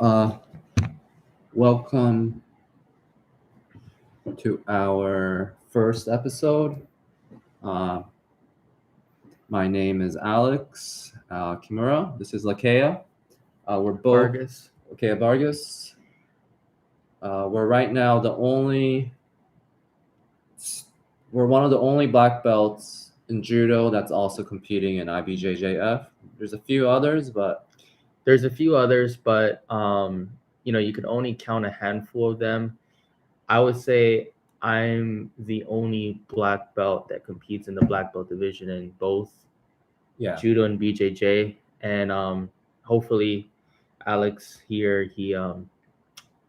Uh, Welcome to our first episode. Uh, my name is Alex Kimura. This is Lakea. We're both Vargas. Lakea Vargas. We're right now we're one of the only black belts in judo that's also competing in IBJJF. There's a few others, but There's a few others, but you could only count a handful of them. I would say I'm the only black belt that competes in the black belt division in both yeah, Judo and BJJ, and hopefully Alex here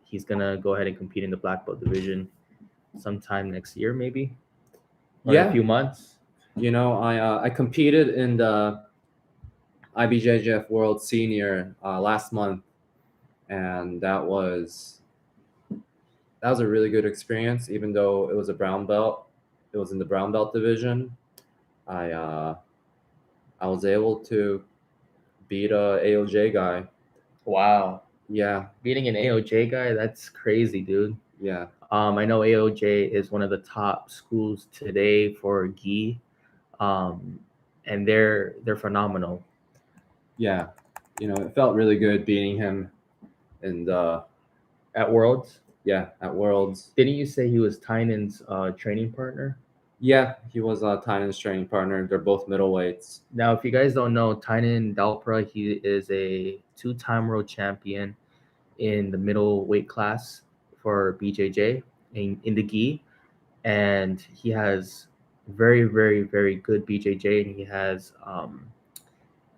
he's gonna go ahead and compete in the black belt division sometime next year, maybe, or in a few months. I competed in the IBJJF World Senior last month, and that was a really good experience. Even though it was a brown belt, it was in the brown belt division. I was able to beat a AOJ guy. Wow, Yeah, beating an AOJ guy, that's crazy, dude. yeah, I know AOJ is one of the top schools today for gi, and they're phenomenal. yeah. It felt really good beating him, and At Worlds, at Worlds. didn't you say he was Tynan's training partner? Yeah, he was Tynan's training partner. They're both middleweights. Now, if you guys don't know, Tynan Dalpra, he is a two-time world champion in the middleweight class for BJJ in the gi, and he has very, very, very good BJJ, and he has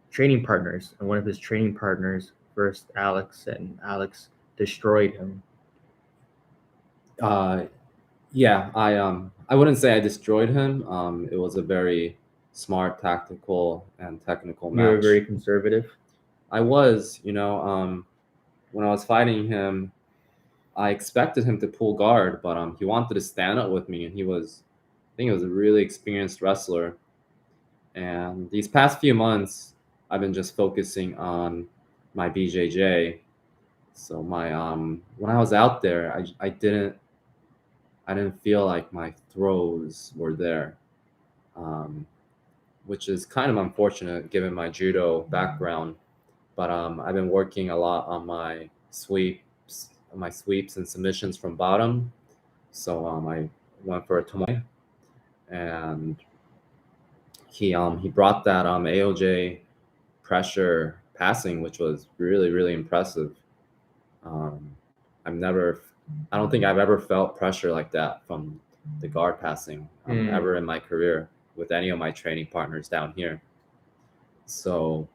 training partners, and one of his training partners versed Alex, and Alex destroyed him. Yeah, I wouldn't say I destroyed him. It was a very smart, tactical, and technical You were match. very conservative. I was, when I was fighting him, I expected him to pull guard, but he wanted to stand up with me, and I think he was a really experienced wrestler. And these past few months, I've been just focusing on my BJJ. So when I was out there, I didn't feel like my throws were there, which is kind of unfortunate given my judo background. But I've been working a lot on my sweeps and submissions from bottom. So I went for a tomoe, and he brought that AOJ pressure passing, which was really, really impressive. I don't think I've ever felt pressure like that from the guard passing ever in my career with any of my training partners down here. So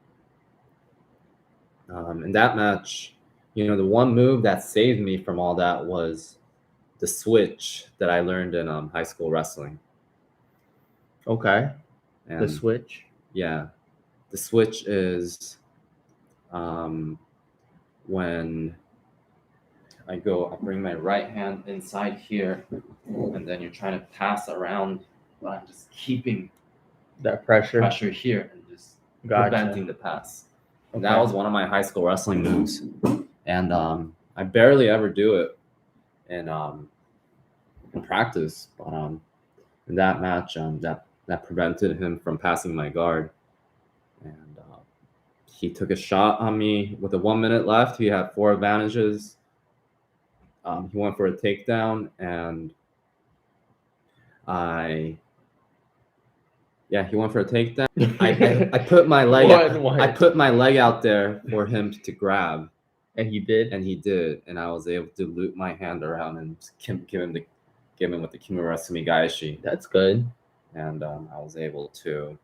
in that match, the one move that saved me from all that was the switch that I learned in high school wrestling. Okay. And The switch. yeah, the switch is when I bring my right hand inside here, and then you're trying to pass around, but I'm just keeping That pressure. pressure here and just Gotcha. preventing the pass. And Okay. that was one of my high school wrestling moves, and I barely ever do it in practice. But in that match, that prevented him from passing my guard, and he took a shot on me with 1 minute left. He had 4 advantages. He went for a takedown, and he went for a takedown. I put my leg. I put my leg out there for him to grab, And he did. and I was able to loop my hand around and give him with the Kimura Sumigaeshi, That's good. and I was able to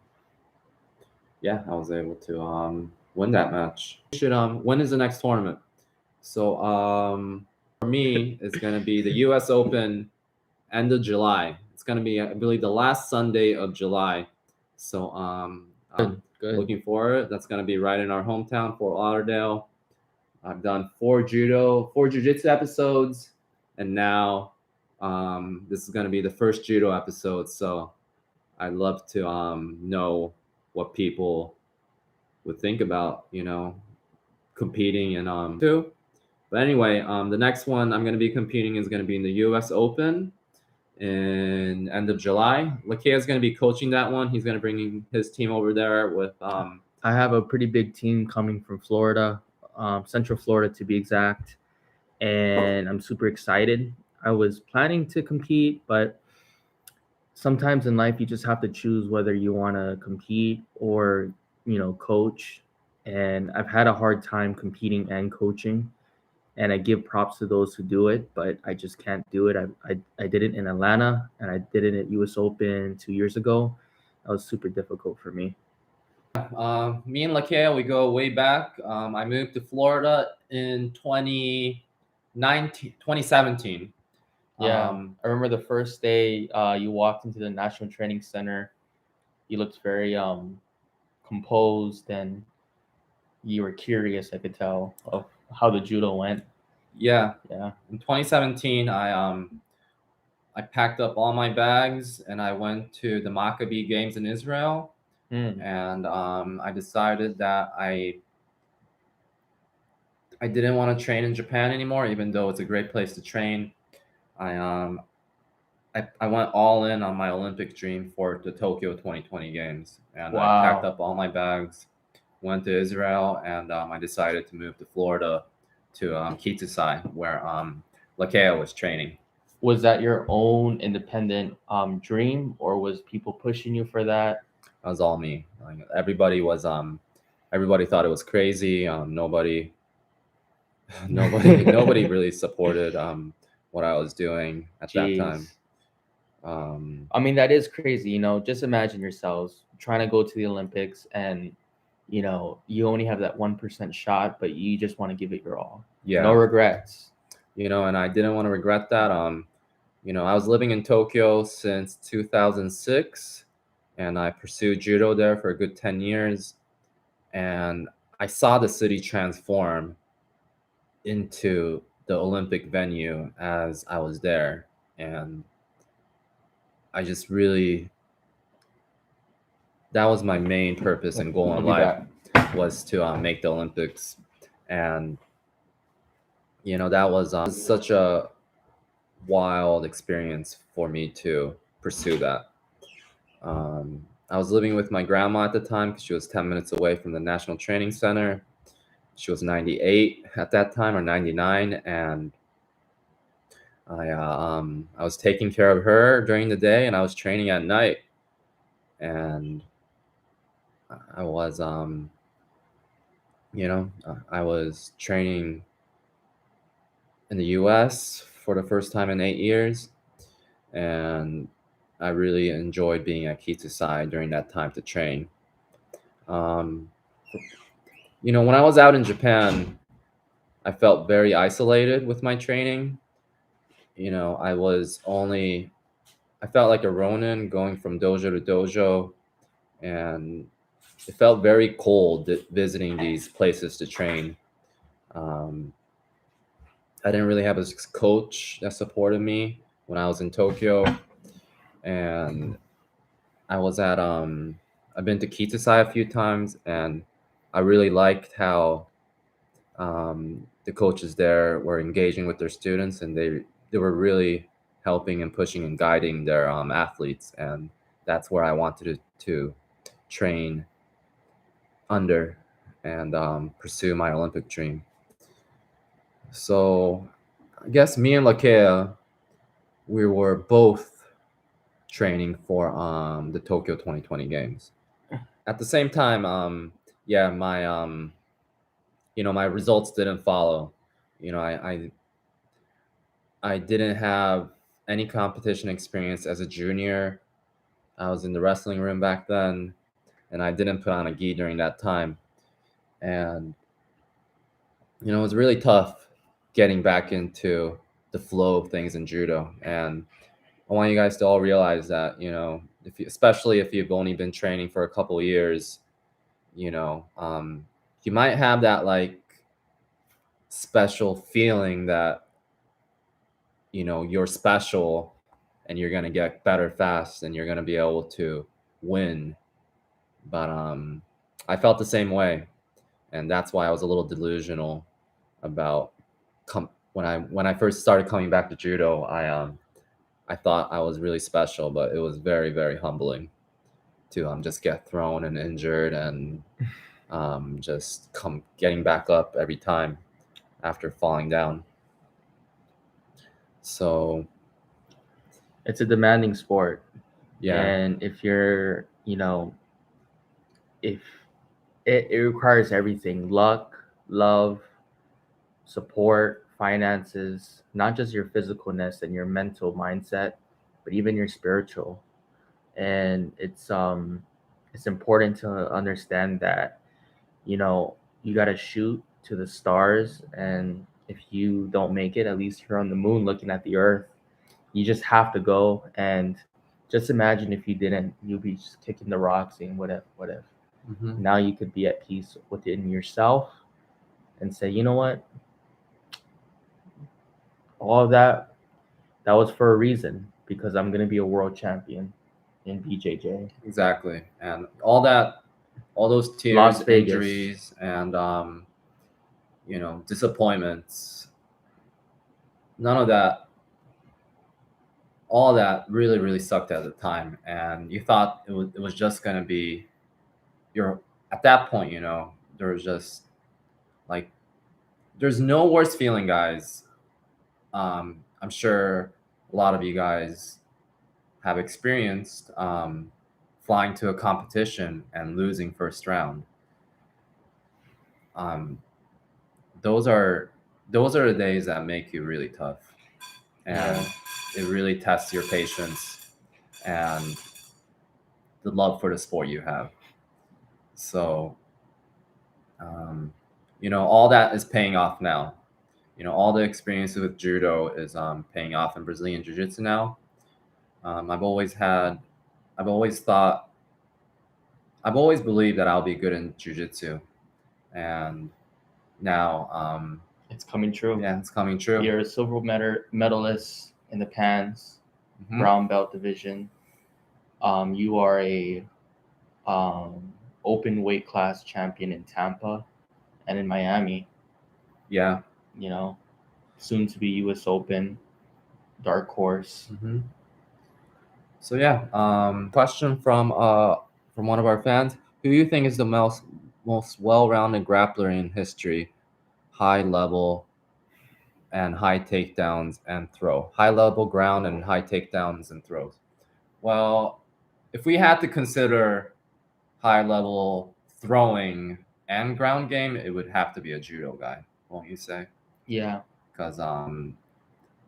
win that match. When is the next tournament? So for me, it's gonna be the US Open, end of July. It's gonna be, I believe, the last Sunday of July. So Good. looking forward. That's gonna be right in our hometown, Fort Lauderdale. I've done 4 jiu-jitsu episodes, and now this is gonna be the first judo episode. So I'd love to know what people would think about competing in too. But anyway, the next one I'm going to be competing is going to be in the US Open in end of July. Lakea is going to be coaching that one. He's going to bring his team over there with. I have a pretty big team coming from Florida, Central Florida to be exact, and I'm super excited. I was planning to compete, but sometimes in life you just have to choose whether you want to compete or, coach. And I've had a hard time competing and coaching, and I give props to those who do it, but I just can't do it. I did it in Atlanta, and I did it at US Open 2 years ago. That was super difficult for me. Me and Lakea, we go way back. I moved to Florida in 2017. Yeah, I remember the first day you walked into the National Training Center. You looked very composed, and you were curious, I could tell, of how the judo went. Yeah. Yeah. In 2017, I packed up all my bags and I went to the Maccabi Games in Israel. And I decided that I didn't want to train in Japan anymore, even though it's a great place to train. I went all in on my Olympic dream for the Tokyo 2020 Games, and I packed up all my bags, went to Israel, and I decided to move to Florida to Kitusai, where Lakea was training. Was that your own independent dream, or was people pushing you for that? That was all me. Like, everybody thought it was crazy. Nobody really supported what I was doing at that time. I mean, that is crazy. Just imagine yourselves trying to go to the Olympics, and you only have that 1% shot, but you just want to give it your all. Yeah. No regrets. And I didn't want to regret that. I was living in Tokyo since 2006, and I pursued judo there for a good 10 years. And I saw the city transform into the Olympic venue as I was there. And I just really, that was my main purpose and goal in life, was to make the Olympics. And, that was such a wild experience for me to pursue that. I was living with my grandma at the time because she was 10 minutes away from the National Training Center. She was 98 at that time, or 99, and I was taking care of her during the day, and I was training at night. And I was, I was training in the U.S. for the first time in 8 years, and I really enjoyed being at Kitusai during that time to train. When I was out in Japan, I felt very isolated with my training. I felt like a Ronin going from dojo to dojo, and it felt very cold visiting these places to train. I didn't really have a coach that supported me when I was in Tokyo, and I was at I've been to Kitusai a few times, and I really liked how the coaches there were engaging with their students, and they were really helping and pushing and guiding their athletes, and that's where I wanted to train under and pursue my Olympic dream. So I guess me and Lakea, we were both training for the Tokyo 2020 Games. At the same time, my my results didn't follow. I didn't have any competition experience as a junior. I was in the wrestling room back then, and I didn't put on a gi during that time. And it was really tough getting back into the flow of things in judo. And I want you guys to all realize that, especially if you've only been training for a couple years, you might have that like special feeling that, you're special and you're going to get better fast and you're going to be able to win. But I felt the same way. And that's why I was a little delusional about when I first started coming back to judo, I thought I was really special, but it was very, very humbling to just get thrown and injured and just getting back up every time after falling down. So It's a demanding sport. yeah, And if you're, you know, if it requires everything, luck, love, support, finances, not just your physicalness and your mental mindset, but even your spiritual. And it's important to understand that, you know, you got to shoot to the stars, and if you don't make it, at least you're on the moon looking at the earth. You just have to go, and just imagine if you didn't, you'd be just kicking the rocks saying what if, what if. mm-hmm. Now you could be at peace within yourself and say, you know what, all of that was for a reason, because I'm going to be a world champion in BJJ. Exactly, and all those tears, Las Vegas. injuries, and disappointments. None of that, all that really, really sucked at the time, and you thought it was just gonna be your. At that point, there was just like there's no worse feeling, guys. I'm sure a lot of you guys have experienced flying to a competition and losing first round. Um, those are the days that make you really tough, and it really tests your patience and the love for the sport you have. So, all that is paying off now. All the experience with judo is paying off in Brazilian jiu-jitsu now. I've always thought, I've always believed that I'll be good in jiu-jitsu, and now It's coming true. yeah, it's coming true. You're a silver medalist in the PANS brown belt division. You are a open weight class champion in Tampa and in Miami. Yeah. Soon to be US Open, dark horse. Mm-hmm. So yeah, question from one of our fans: who do you think is the most well-rounded grappler in history? High level and high takedowns and throw. High level ground and high takedowns and throws. Well, if we had to consider high level throwing and ground game, it would have to be a judo guy, won't you say? Yeah. Because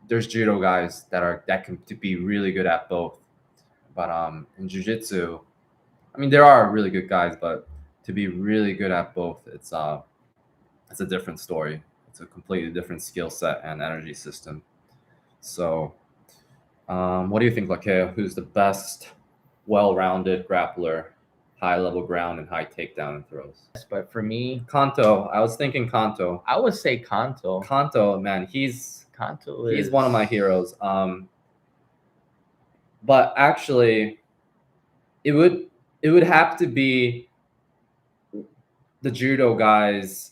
there's judo guys that can be really good at both. But in jiu-jitsu, I mean, there are really good guys, but to be really good at both, it's a different story. It's a completely different skill set and energy system. So, what do you think, Lakea? Who's the best well-rounded grappler, high-level ground and high takedown and throws? But for me, Kanto. I was thinking Kanto. I would say Kanto. Kanto, man, he's Kanto one of my heroes. But actually, it would have to be the judo guys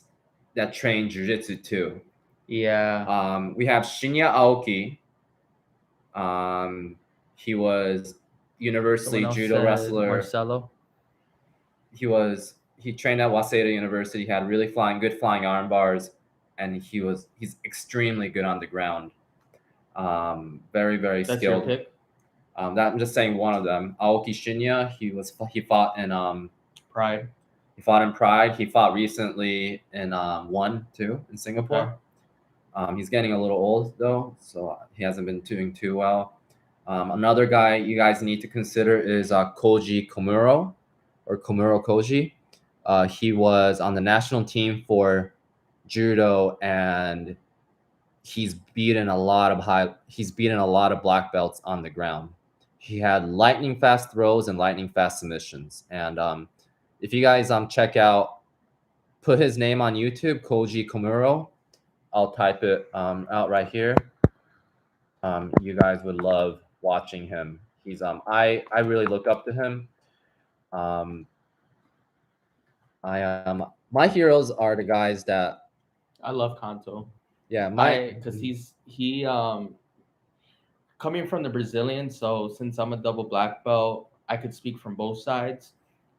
that train jiu-jitsu too. Yeah. We have Shinya Aoki. He was university judo wrestler. Marcelo. He trained at Waseda University. He had really good flying arm bars, and he's extremely good on the ground. Very, very That's skilled. your pick? I'm just saying one of them. Aoki Shinya. He fought in Pride. He fought in Pride. He fought recently in 1-2 in Singapore. Okay. He's getting a little old though, so he hasn't been doing too well. Another guy you guys need to consider is Koji Komuro, or Komuro Koji. He was on the national team for judo, and he's beaten a lot of black belts on the ground. He had lightning fast throws and lightning fast submissions. And if you guys put his name on YouTube, Koji Komuro. I'll type it out right here. You guys would love watching him. He's I really look up to him. My heroes are the guys that I love Kanto. Yeah, because he coming from the Brazilian, so since I'm a double black belt, I could speak from both sides.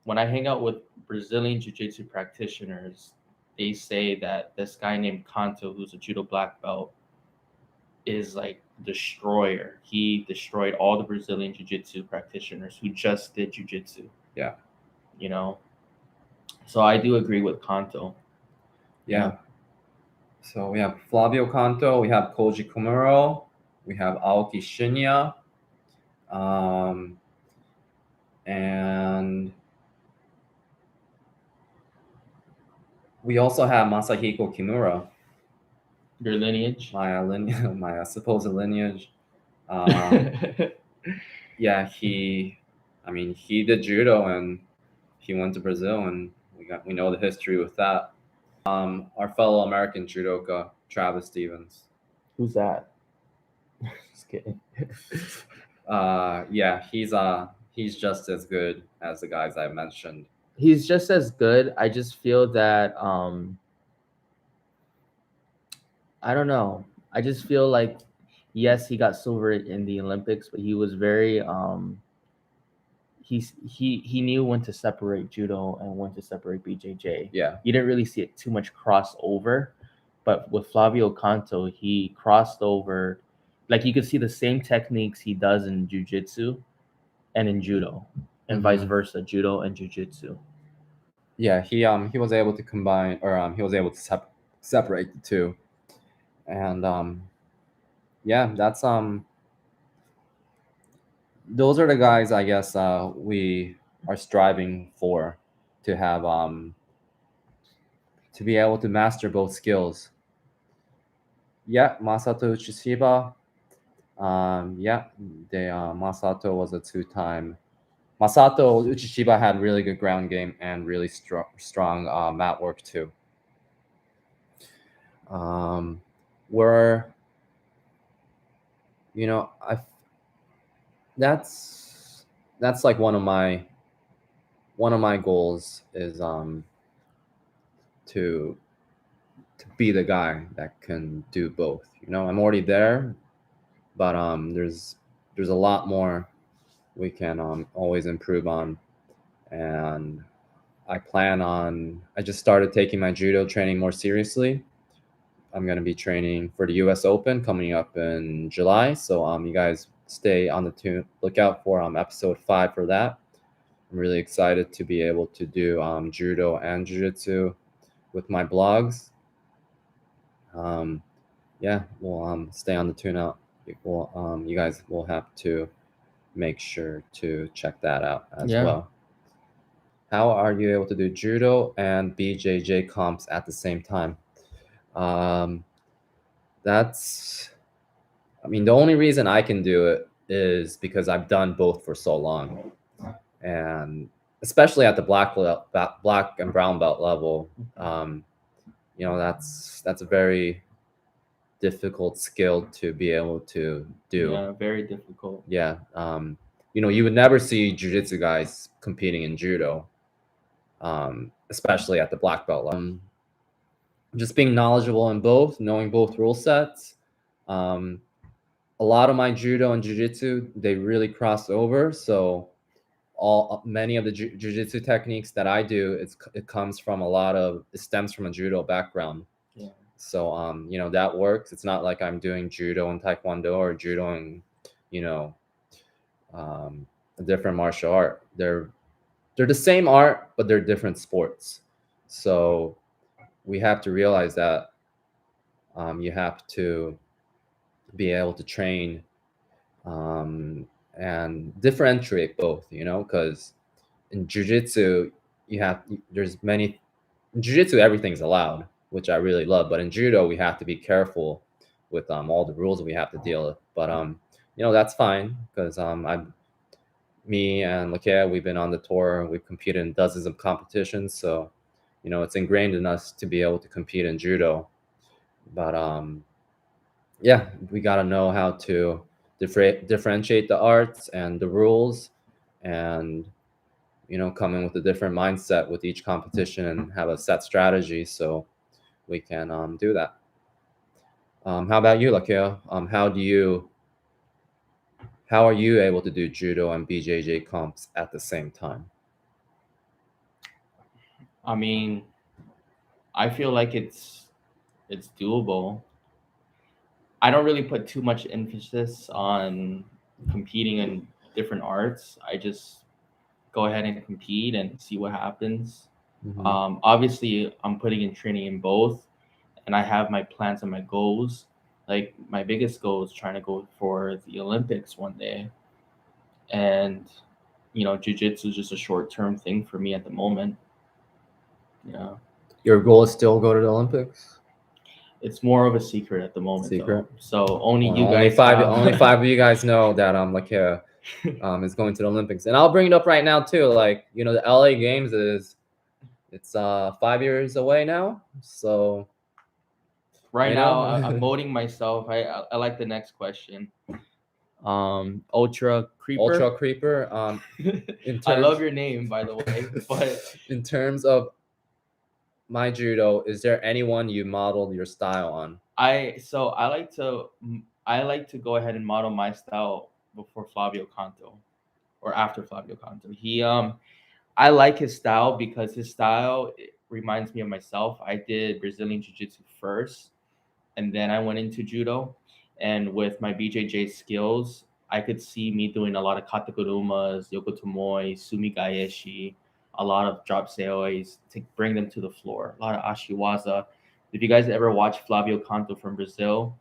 When I hang out with Brazilian jiu-jitsu practitioners, they say that this guy named Kanto, who's a judo black belt, is like destroyer. He destroyed all the Brazilian jiu-jitsu practitioners who just did jiu-jitsu. Yeah. You know? So I do agree with Kanto. Yeah. So we have Flavio Kanto, we have Koji Kimura, we have Aoki Shinya, and we also have Masahiko Kimura. Your lineage? My supposed lineage. Yeah, he did judo and he went to Brazil, and we know the history with that. Our fellow American judoka Travis Stevens. Who's that? Just kidding. Yeah, he's just as good as the guys I mentioned. He's just as good. I just feel that I don't know. I just feel like yes, he got silver in the Olympics, but he was very he knew when to separate judo and when to separate BJJ. Yeah. You didn't really see it too much crossover, but with Flavio Kanto, he crossed over. Like you could see the same techniques he does in jiu-jitsu and in judo, and vice versa, judo and jiu-jitsu. Yeah, he was able to combine, or he was able to separate the two, and yeah, that's those are the guys I guess we are striving for, to have to be able to master both skills. Yeah, Masato Uchishiba. Yeah, Masato was a two-time. Masato Uchishiba had really good ground game and really strong mat work too. Where, you know, that's like one of my goals is to be the guy that can do both. You know, I'm already there, but there's a lot more we can always improve on, and I just started taking my judo training more seriously. I'm going to be training for the US Open coming up in July, so you guys stay on the lookout for episode 5 for that. I'm really excited to be able to do judo and jiu-jitsu with my blogs. Yeah, we'll stay on the tune out. You guys will have to make sure to check that out as well. How are you able to do judo and BJJ comps at the same time? That's, I mean, the only reason I can do it is because I've done both for so long, and especially at the black and brown belt level, you know, that's a very difficult skill to be able to do. Yeah, very difficult. Yeah. You know, you would never see jiu-jitsu guys competing in judo, especially at the black belt level. Just being knowledgeable in both, knowing both rule sets. A lot of my judo and jiu-jitsu, they really cross over. So many of the jiu-jitsu techniques that I do, it stems from a judo background. Yeah. So you know, that works. It's not like I'm doing judo and taekwondo or judo and, you know, a different martial art. They're the same art, but they're different sports. So we have to realize that you have to be able to train and differentiate both, you know, because in jiu-jitsu in jiu-jitsu everything's allowed, which I really love, but in judo we have to be careful with all the rules we have to deal with. But you know, that's fine, because me and Lakea, we've been on the tour, we've competed in dozens of competitions, so you know, it's ingrained in us to be able to compete in judo. But yeah, we got to know how to differentiate the arts and the rules, and you know, come in with a different mindset with each competition and have a set strategy so we can do that. How about you, Lakea? How are you able to do judo and BJJ comps at the same time? I mean, I feel like it's doable. I don't really put too much emphasis on competing in different arts. I just go ahead and compete and see what happens. Mm-hmm. Obviously, I'm putting in training in both, and I have my plans and my goals. Like my biggest goal is trying to go for the Olympics one day, and jujitsu is just a short term thing for me at the moment. Yeah, Your goal is still go to the Olympics? it's more of a secret at the moment, Secret. though. So only Well, you only guys five. have. Only five of you guys know that Lakea is going to the Olympics, and I'll bring it up right now too. Like the LA Games it's 5 years away now, so Right you now, know. I'm voting myself. I like the next question. Ultra Creeper. Ultra Creeper. I love your name, by the way. But in terms of my judo, is there anyone you modeled your style on? I like to go ahead and model my style before Flavio Canto or after Flavio Canto. I like his style because his style reminds me of myself. I did Brazilian Jiu-Jitsu first, and then I went into judo. And with my BJJ skills, I could see me doing a lot of katagurumas, yoko tomoi, sumigaeshi, a lot of drop seois to bring them to the floor, a lot of ashiwaza. If you guys ever watch Flavio Canto from Brazil,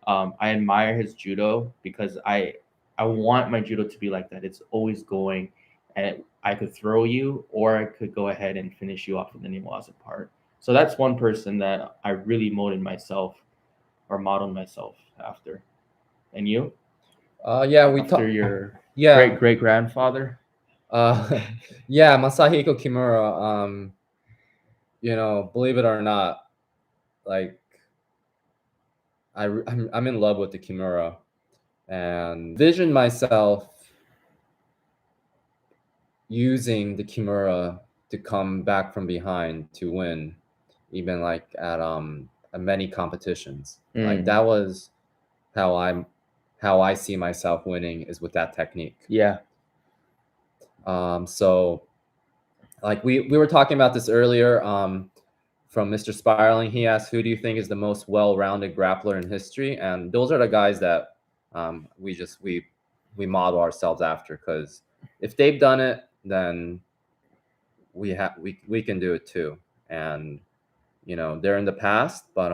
I admire his judo because I want my judo to be like that. It's always going, and I could throw you, or I could go ahead and finish you off with the newaza part. So that's one person that I really molded myself or modeled myself after. And you? Yeah, we After talked. your Yeah, great grandfather? yeah, Masahiko Kimura. Believe it or not, like I'm in love with the Kimura, and vision myself using the Kimura to come back from behind to win, even like at many competitions. Like that was how I see myself winning is with that technique. Yeah. So like we were talking about this earlier. From Mr. Spiraling, he asked, "Who do you think is the most well-rounded grappler in history?" And those are the guys that we model ourselves after, because if they've done it, then we can do it too. And they're in the past, but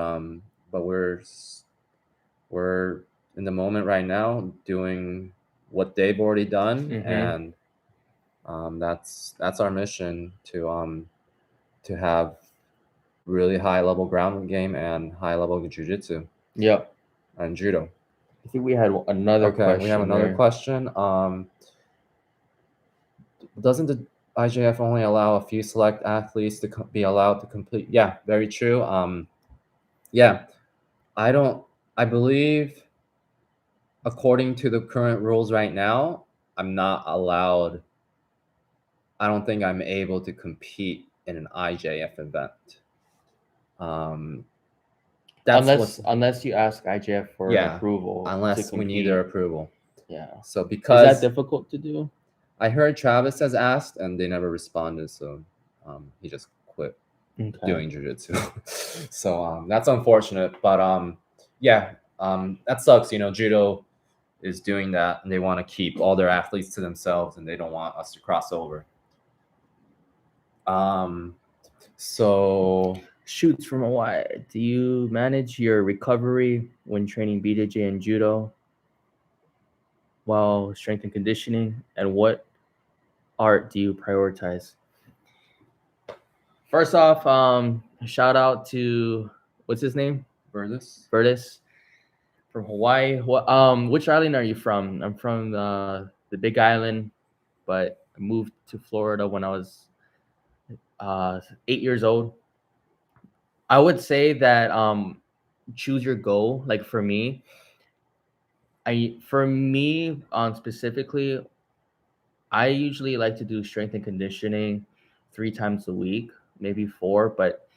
we're in the moment right now doing what they've already done, and that's our mission to have really high level ground game and high level jiu-jitsu. Yep. And judo. I think we had another question. We have another question. Doesn't the IJF only allow a few select athletes to be allowed to complete? Yeah, very true. Yeah, I believe according to the current rules right now, I'm not allowed. I don't think I'm able to compete in an IJF event. Unless you ask IJF for approval. Unless we need their approval. Yeah. So because is that difficult to do? I heard Travis has asked and they never responded, so he just quit doing jiu-jitsu. So that's unfortunate, but yeah, that sucks. Judo is doing that, and they want to keep all their athletes to themselves, and they don't want us to cross over. So Shoots from Hawaii. Do you manage your recovery when training BJJ and judo while strength and conditioning? And what art do you prioritize? First off, shout out to what's his name? Vargas. From Hawaii. Which island are you from? I'm from the Big Island, but I moved to Florida when I was 8 years old. I would say that choose your goal. Like for me, specifically, I usually like to do strength and conditioning 3 times a week, maybe 4, but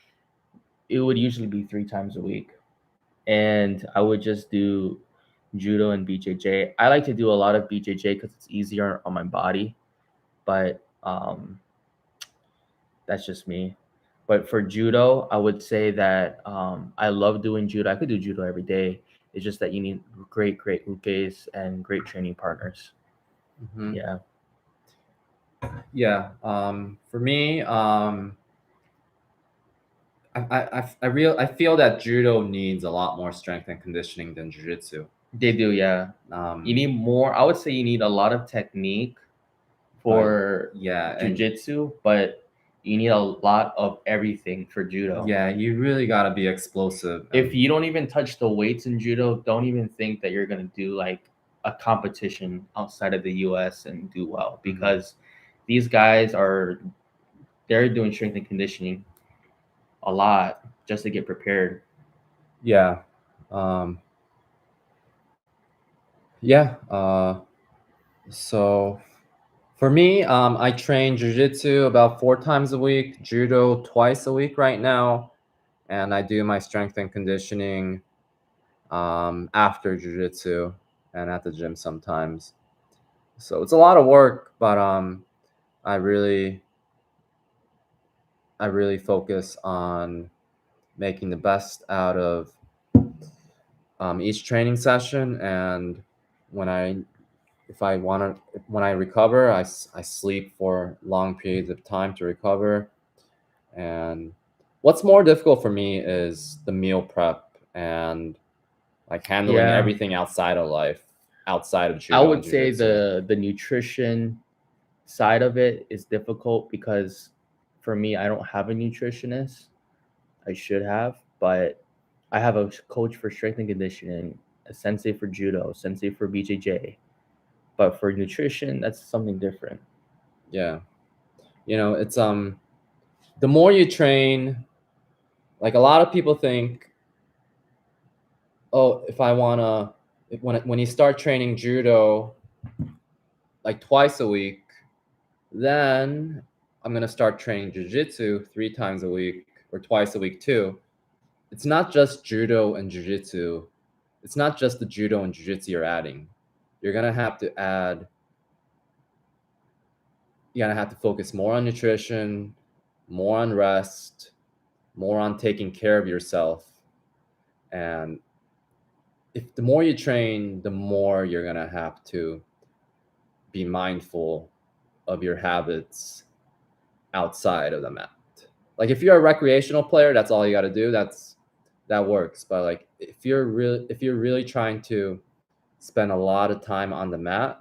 it would usually be 3 times a week. and I would just do Judo and BJJ. I like to do a lot of BJJ because it's easier on my body, but that's just me. But for Judo, I would say that I love doing Judo. I could do Judo every day. It's just that you need great ukes and great training partners. Mm-hmm. Yeah. Yeah. For me, I feel that Judo needs a lot more strength and conditioning than Jiu-Jitsu. They do, yeah. You need more. I would say you need a lot of technique for Jiu-Jitsu, but you need a lot of everything for Judo. Yeah, you really gotta be explosive. If you don't even touch the weights in Judo, don't even think that you're gonna do like a competition outside of the US and do well, because these guys they're doing strength and conditioning a lot just to get prepared. Yeah. Yeah. So for me, I train Jiu-Jitsu about 4 times a week, Judo twice a week right now, and I do my strength and conditioning after Jiu-Jitsu and at the gym sometimes. So it's a lot of work, but I really focus on making the best out of each training session, and when I recover, I sleep for long periods of time to recover. And what's more difficult for me is the meal prep and like handling everything outside of life, outside of Judo. I would say the nutrition side of it is difficult because for me, I don't have a nutritionist. I should have, but I have a coach for strength and conditioning, a sensei for Judo, sensei for BJJ. But for nutrition, that's something different. Yeah. It's the more you train, like a lot of people think, oh, if I wanna, when you start training Judo like twice a week, then I'm gonna start training Jiu-Jitsu 3 times a week or twice a week too. It's not just Judo and Jiu-Jitsu. It's not just the Judo and Jiu-Jitsu you're adding. You're gonna have to add. You're gonna have to focus more on nutrition, more on rest, more on taking care of yourself. And if the more you train, the more you're gonna have to be mindful of your habits outside of the mat. Like if you're a recreational player, that's all you got to do. That works. But like if you're really trying to spend a lot of time on the mat,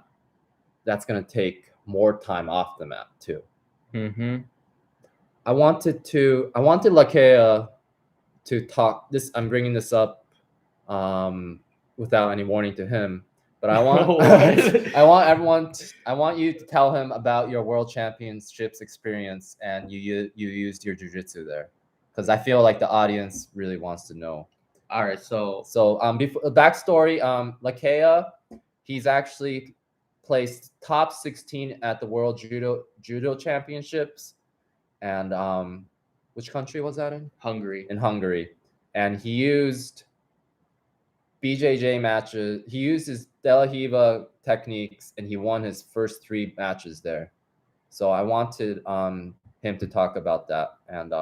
that's gonna take more time off the mat too. Mm-hmm. I wanted Lakea to talk this. I'm bringing this up without any warning to him, but I want I want you to tell him about your World Championships experience and you used your jiu-jitsu there, because I feel like the audience really wants to know. All right, so before backstory, Lakea, he's actually placed top 16 at the World Judo Championships, and which country was that in? Hungary. In Hungary, and he used BJJ matches. He used his De La Riva techniques, and he won his first 3 matches there. So I wanted him to talk about that and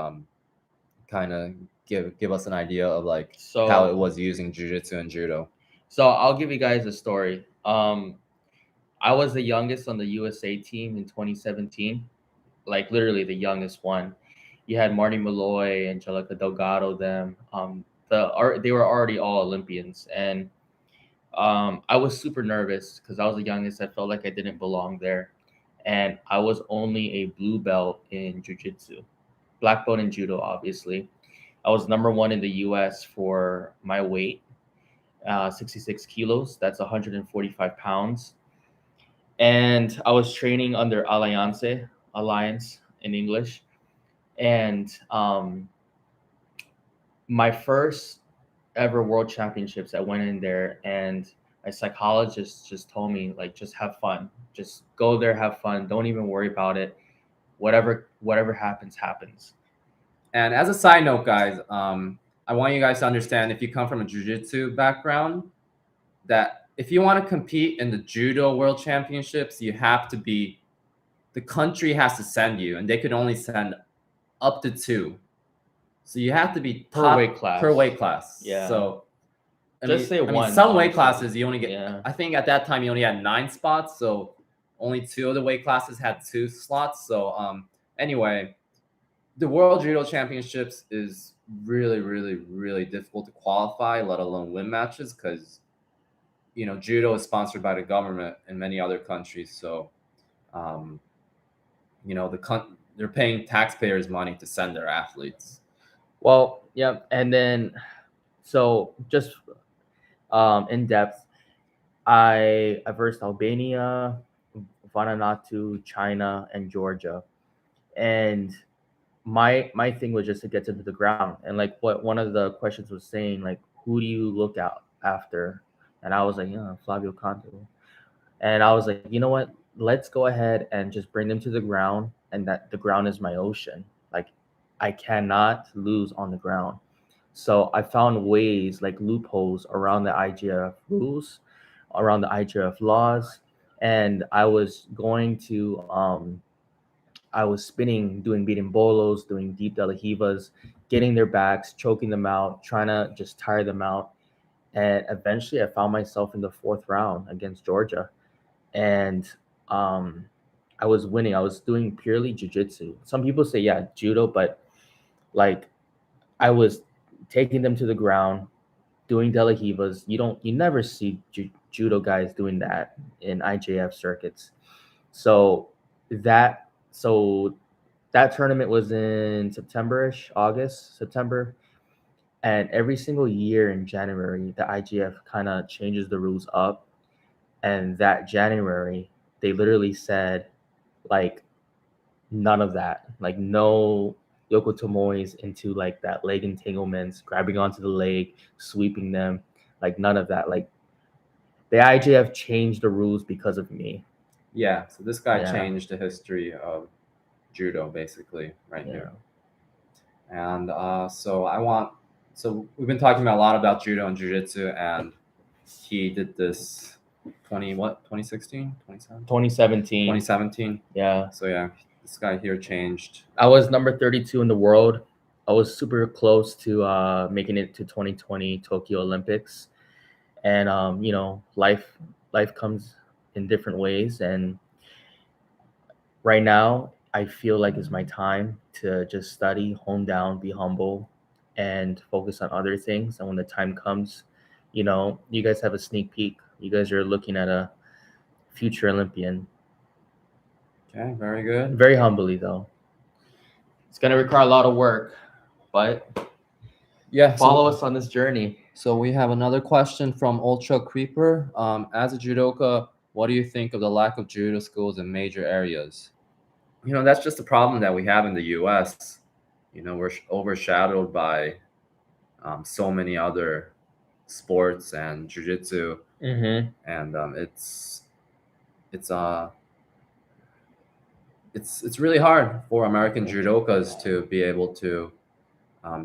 kind of give us an idea of like how it was using jiu-jitsu and judo. So I'll give you guys a story. I was the youngest on the USA team in 2017, like literally the youngest one. You had Marty Malloy, Angelica Delgado, them. They were already all Olympians, and I was super nervous because I was the youngest. I felt like I didn't belong there, and I was only a blue belt in jiu-jitsu, black belt in judo, obviously. I was number 1 in the U.S. for my weight, 66 kilos. That's 145 pounds. And I was training under Alliance in English. And my first ever world championships, I went in there and my psychologist just told me, like, just have fun. Just go there, have fun. Don't even worry about it. Whatever happens, happens. And as a side note, guys, I want you guys to understand, if you come from a jiu-jitsu background, that if you want to compete in the Judo World Championships, you have to be, the country has to send you, and they could only send up to 2. So you have to be Per top weight class. Per weight class. Yeah. So Just say I mean, one, some weight honestly. classes you only get. Yeah. I think at that time you only had 9 spots, so only 2 of the weight classes had 2 slots. So anyway, the World Judo Championships is really, really, really difficult to qualify, let alone win matches, because judo is sponsored by the government in many other countries. So they're paying taxpayers money to send their athletes. Well, yeah, and then so just in depth, I versed Albania, Vanuatu, China, and Georgia, and my thing was just to get to the ground. And like what one of the questions was saying, like, who do you look out after? And I was like, Flavio Canto. And I was like, you know what? Let's go ahead and just bring them to the ground, and that the ground is my ocean. Like, I cannot lose on the ground. So I found ways, like loopholes around the IGF rules, around the IGF laws, and I was spinning, doing beating bolos, doing deep delahivas, getting their backs, choking them out, trying to just tire them out. And eventually I found myself in the 4th round against Georgia. And I was winning. I was doing purely jiu-jitsu. Some people say, yeah, judo, but like I was taking them to the ground, doing delahivas. You never see judo guys doing that in IJF circuits. So that tournament was in September. And every single year in January, the IGF kind of changes the rules up. And that January, they literally said, like, none of that. Like, no Yoko Tomoes into, like, that leg entanglements, grabbing onto the leg, sweeping them. Like, none of that. Like, the IGF changed the rules because of me. Yeah, so this guy changed the history of judo, basically, here. And so we've been talking a lot about judo and jiu-jitsu, and he did this 2016, 2017. Yeah. So yeah, this guy here changed. I was number 32 in the world. I was super close to making it to 2020 Tokyo Olympics. And life comes in different ways, and right now I feel like it's my time to just study, hone down, be humble, and focus on other things. And when the time comes, you guys have a sneak peek. You guys are looking at a future Olympian. Okay, very good. Very humbly, though. It's going to require a lot of work, but yeah, follow us on this journey. So we have another question from Ultra Creeper. As a judoka, what do you think of the lack of judo schools in major areas? That's just a problem that we have in the U.S. We're overshadowed by so many other sports and jiu-jitsu, and it's really hard for American judokas to be able to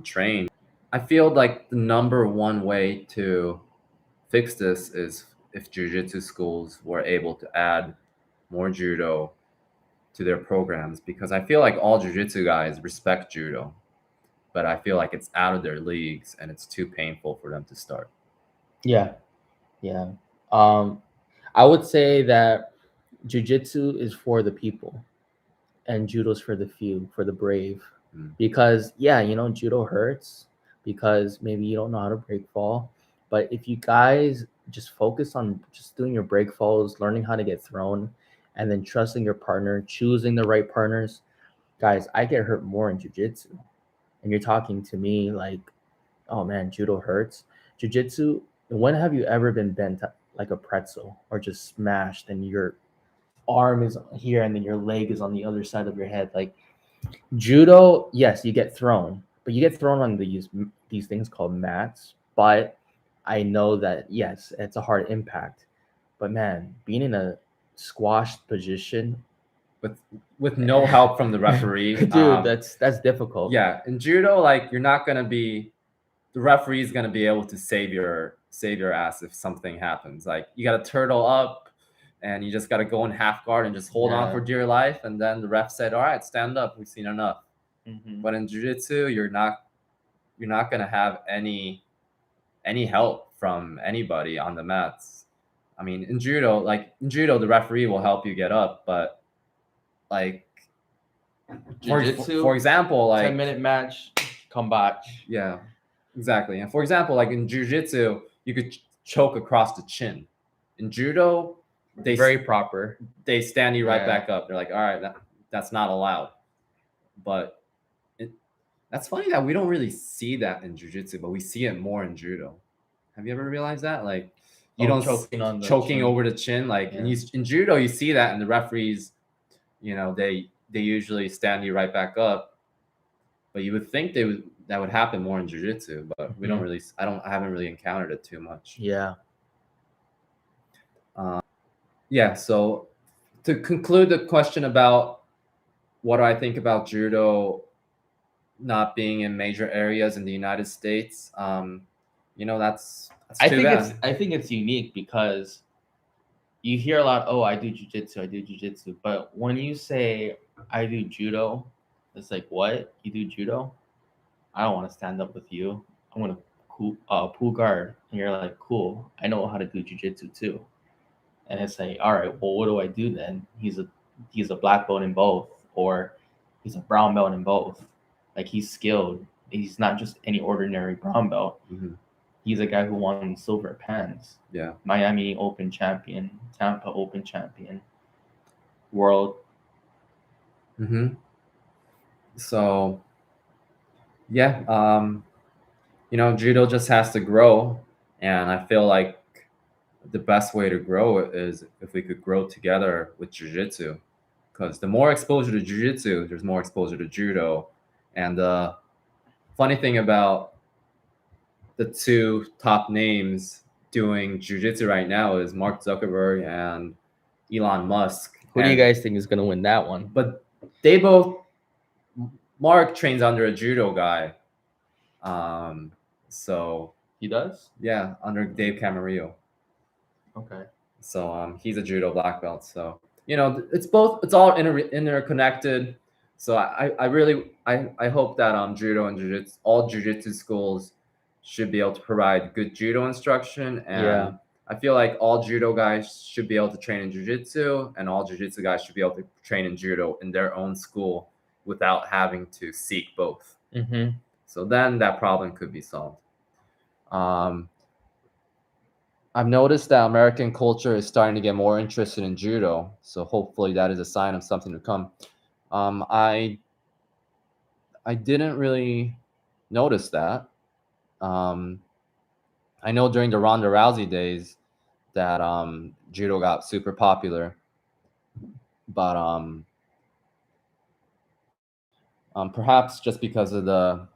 train. I feel like the number one way to fix this is if jiu-jitsu schools were able to add more judo to their programs, because I feel like all jiu-jitsu guys respect judo, but I feel like it's out of their leagues and it's too painful for them to start. Yeah. I would say that jiu-jitsu is for the people and judo's for the few, for the brave. Because judo hurts because maybe you don't know how to break fall. But if you guys just focus on just doing your break falls, learning how to get thrown, and then trusting your partner, choosing the right partners, guys, I get hurt more in jiu-jitsu. And you're talking to me like, oh man, judo hurts. Jiu-jitsu, when have you ever been bent like a pretzel or just smashed and your arm is here and then your leg is on the other side of your head? Like, judo, yes, you get thrown, but you get thrown on these things called mats. But I know that, yes, it's a hard impact. But man, being in a squashed position with no help from the referee, dude, that's difficult. Yeah, in judo, like, you're not gonna be the referee is going to be able to save your ass if something happens. Like you got to turtle up and you just got to go in half guard and just hold on for dear life. And then the ref said, all right, stand up. We've seen enough. But in jiu-jitsu, you're not going to have any help from anybody on the mats. I mean, in judo, the referee will help you get up, but like Jiu-jitsu, for example, like 10-minute match, combate. Yeah, exactly. And for example, like in jiu-jitsu, you could choke across the chin. In judo, they Very proper. They stand you right back up. They're like, all right, that's not allowed. But that's funny that we don't really see that in jiu-jitsu, but we see it more in judo. Have you ever realized that? Like, you don't choking over the chin. Like in judo, you see that, and the referees, they usually stand you right back up. But you would think that would happen more in jiu-jitsu, but we don't really. I haven't really encountered it too much. Yeah. Yeah. So to conclude the question about what do I think about judo not being in major areas in the United States, that's I think it's unique because you hear a lot, I do jiu-jitsu, but when you say I do judo, it's like, what? You do judo? I don't want to stand up with you. I'm gonna pull guard, and you're like, cool. I know how to do jiu-jitsu too. And it's like, all right, well, what do I do then? He's a black belt in both, or he's a brown belt in both. Like, he's skilled. He's not just any ordinary brown belt. Mm-hmm. He's a guy who won silver pens. Yeah. Miami Open champion, Tampa Open champion, world. Mm-hmm. So, yeah, judo just has to grow, and I feel like the best way to grow is if we could grow together with jiu-jitsu, because the more exposure to jiu-jitsu, there's more exposure to judo. And the funny thing about the two top names doing jiu-jitsu right now is Mark Zuckerberg and Elon Musk. Who do you guys think is going to win that one? But Mark trains under a judo guy. So he does? Yeah, under Dave Camarillo. Okay. So he's a judo black belt. So it's all interconnected. So I really hope that judo and jiu-jitsu, all jiu-jitsu schools should be able to provide good judo instruction, and I feel like all judo guys should be able to train in jiu-jitsu, and all jiu-jitsu guys should be able to train in judo in their own school without having to seek both. Mm-hmm. So then that problem could be solved. I've noticed that American culture is starting to get more interested in judo, so hopefully that is a sign of something to come. I didn't really notice that. I know during the Ronda Rousey days that judo got super popular, but perhaps just because of the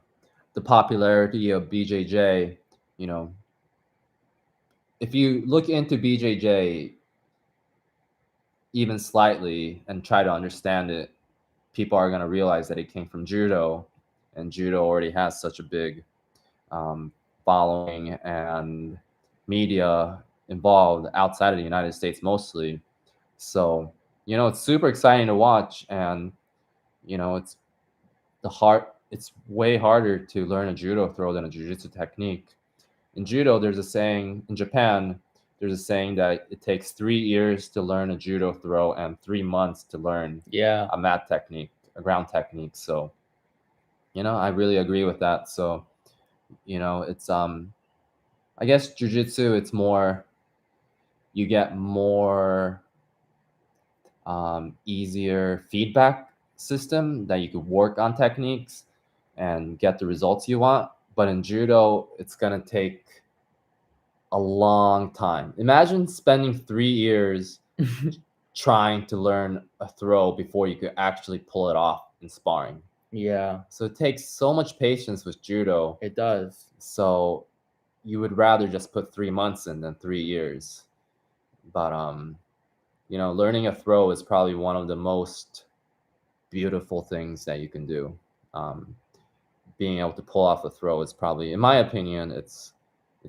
popularity of BJJ, if you look into BJJ even slightly and try to understand it, people are going to realize that it came from judo, and judo already has such a big following and media involved outside of the United States mostly. So, it's super exciting to watch, and, it's way harder to learn a judo throw than a jiu-jitsu technique. In judo, in Japan, there's a saying that it takes 3 years to learn a judo throw and 3 months to learn a mat technique, a ground technique. So, I really agree with that. So, it's, I guess jiu-jitsu, it's more, you get more easier feedback system that you could work on techniques and get the results you want. But in judo, it's going to take a long time. Imagine spending 3 years trying to learn a throw before you could actually pull it off in sparring. Yeah. So it takes so much patience with judo. It does. So you would rather just put 3 months in than 3 years. But learning a throw is probably one of the most beautiful things that you can do. being able to pull off a throw is probably, in my opinion, it's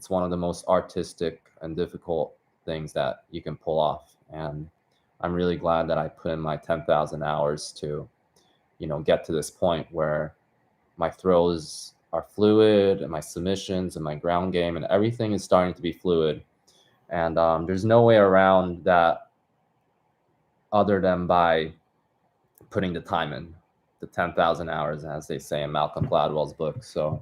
one of the most artistic and difficult things that you can pull off. And I'm really glad that I put in my 10,000 hours to, get to this point where my throws are fluid and my submissions and my ground game and everything is starting to be fluid. And there's no way around that other than by putting the time in, the 10,000 hours, as they say in Malcolm Gladwell's book. So,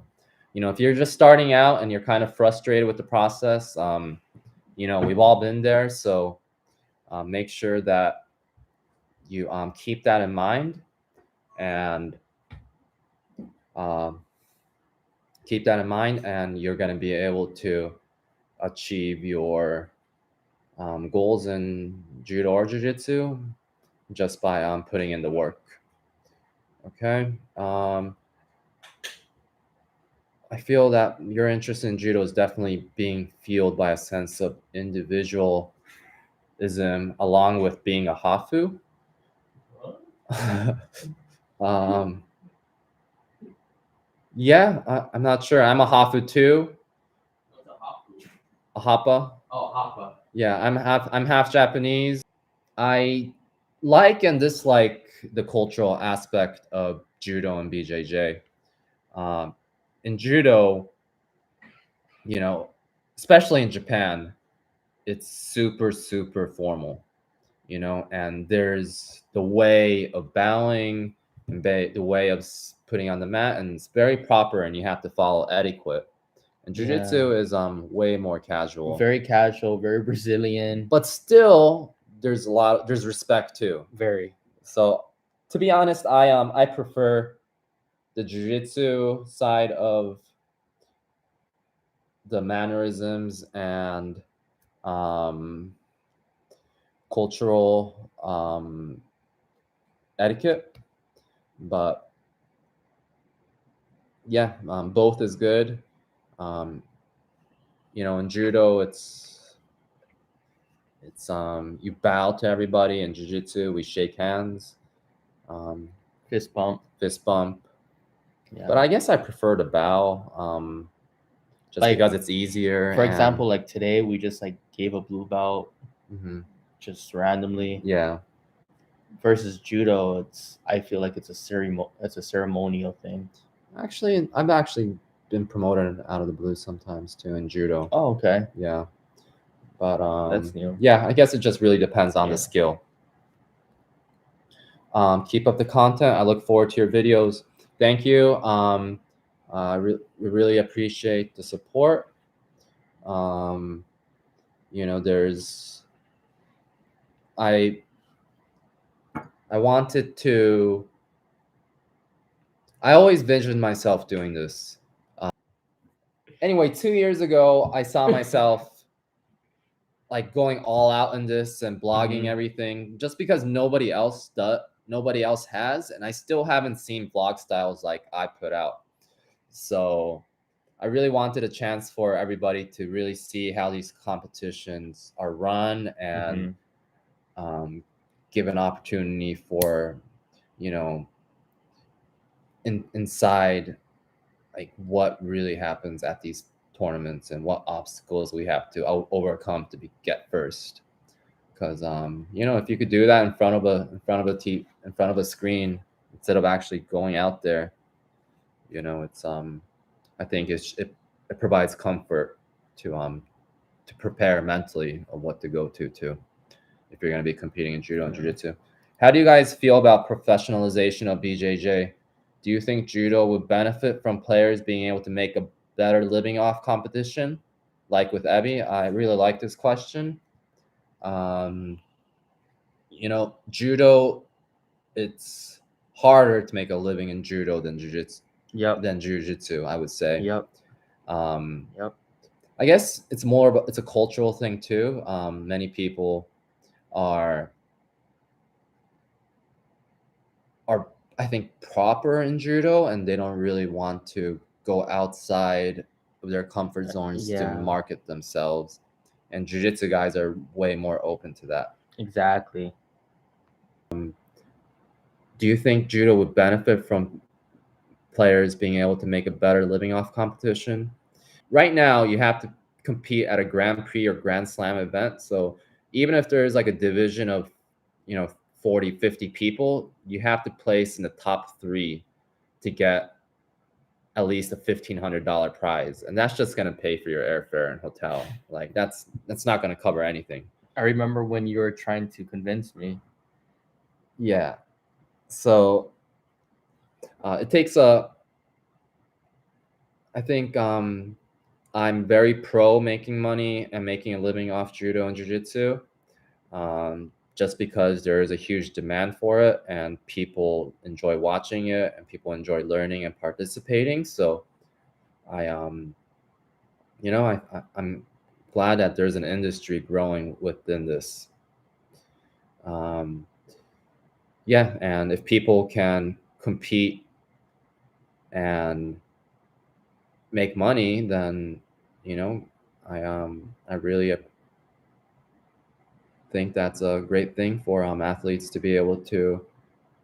if you're just starting out and you're kind of frustrated with the process, we've all been there. So make sure that you keep that in mind, and you're going to be able to achieve your goals in judo or jiu-jitsu just by putting in the work. Okay. I feel that your interest in judo is definitely being fueled by a sense of individualism along with being a hafu. Yeah, I'm not sure. I'm a hafu too. What's a hapu? A hapa. Oh, hapa. Yeah, I'm half Japanese. I like and dislike the cultural aspect of judo and BJJ. In judo, especially in Japan, it's super, super formal, and there's the way of bowing and the way of putting on the mat, and it's very proper, and you have to follow etiquette. And jiu-jitsu is way more casual. Very casual, very Brazilian. But still, there's respect too. Very. So, to be honest, I prefer the jiu-jitsu side of the mannerisms and cultural etiquette, but yeah, both is good. In judo, it's you bow to everybody. In jiu-jitsu, we shake hands, fist bump. Yeah. But I guess I prefer to bow, just because it's easier. For example, like today, we just gave a blue belt, just randomly. Yeah. Versus judo, I feel like it's a ceremonial thing. Actually, I've actually been promoted out of the blue sometimes too in judo. Oh, okay. Yeah. But that's new. Yeah, I guess it just really depends on the skill. Keep up the content. I look forward to your videos. Thank you. We really appreciate the support. I always visioned myself doing this. Anyway, 2 years ago, I saw myself going all out in this and blogging everything, just because nobody else has, and I still haven't seen vlog styles like I put out. So I really wanted a chance for everybody to really see how these competitions are run, and give an opportunity for, inside what really happens at these tournaments and what obstacles we have to overcome to get first. Because if you could do that in front of a screen instead of actually going out there, it's I think it provides comfort to prepare mentally of what to go to if you're going to be competing in judo and jiu-jitsu. How do you guys feel about professionalization of BJJ? Do you think judo would benefit from players being able to make a better living off competition, like with Ebby? I really like this question. Judo, it's harder to make a living in judo than jiu-jitsu. Than jiu-jitsu, I would say. I guess it's a cultural thing too. Many people are I think proper in judo, and they don't really want to go outside of their comfort zones to market themselves. And jiu-jitsu guys are way more open to that. players being able to make a better living off competition. Right now, you have to compete at a Grand Prix or Grand Slam event. So even if there's like a division of, 40, 50 people, you have to place in the top 3 to get at least a $1,500 prize, and that's just gonna pay for your airfare and hotel. Like that's not gonna cover anything. I remember when you were trying to convince me. Yeah. So it takes a. I think I'm very pro making money and making a living off judo and jiu-jitsu, just because there is a huge demand for it and people enjoy watching it and people enjoy learning and participating. So I'm glad that there's an industry growing within this. Yeah, and if people can compete and make money, then I really think that's a great thing for athletes to be able to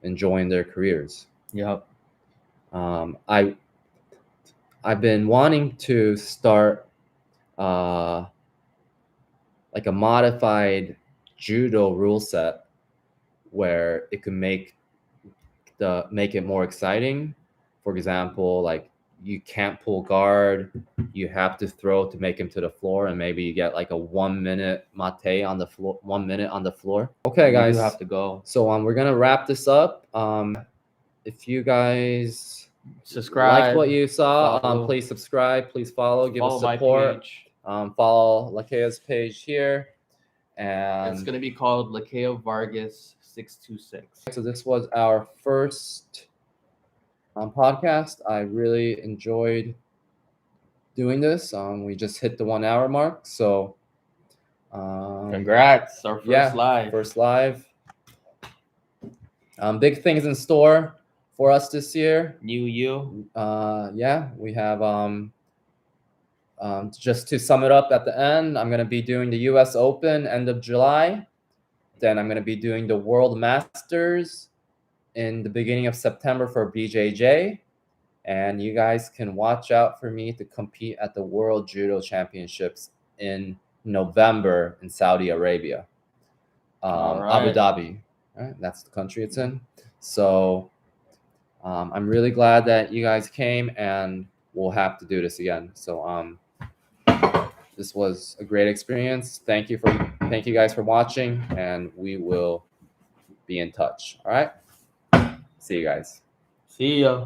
enjoy in their careers. Yep. I've been wanting to start like a modified judo rule set where it can make it more exciting. For example, like you can't pull guard, you have to throw to make him to the floor, and maybe you get like a 1 minute mate on the floor, 1 minute on the floor. Okay, guys, you have to go. So we're gonna wrap this up. If you guys subscribe, liked what you saw, follow. Please subscribe, please follow, give Follow us my support. page. Follow Lakea's page here, and It's gonna be called Lakea Vargas 626. So this was our first podcast. I really enjoyed doing this. We just hit the 1 hour mark, so congrats, our first live. Big things in store for us this year. New you. Yeah, we have just to sum it up at the end, I'm going to be doing the US Open end of July. Then I'm going to be doing the World Masters in the beginning of September for BJJ. And you guys can watch out for me to compete at the World Judo Championships in November in Saudi Arabia. Abu Dhabi. Right? That's the country it's in. So I'm really glad that you guys came, and we'll have to do this again. So this was a great experience. Thank you guys for watching, and we will be in touch. All right. See you guys. See ya.